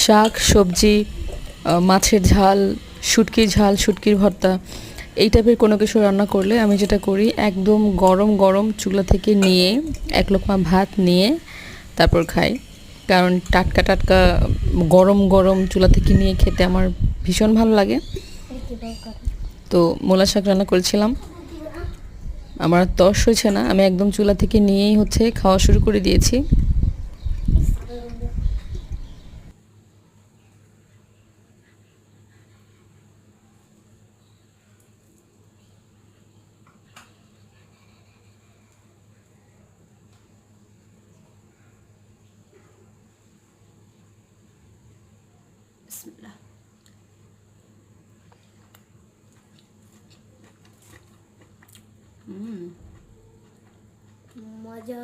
শাক সবজি, মাছের ঝাল, শুটকির ঝাল, শুটকির ভর্তা এই টাইপের কোনো কিছু রান্না করলে আমি যেটা করি, একদম গরম গরম চুলা থেকে নিয়ে এক লোকমা ভাত নিয়ে তারপর খাই। কারণ টাটকা টাটকা গরম গরম চুলা থেকে নিয়ে খেতে আমার ভীষণ ভালো লাগে। তো মূলা শাক রান্না করেছিলাম, আমার তস হয়েছে না, আমি একদম চুলা থেকে নিয়েই খাওয়া শুরু করে দিয়েছি। বিসমিল্লাহ। মজা।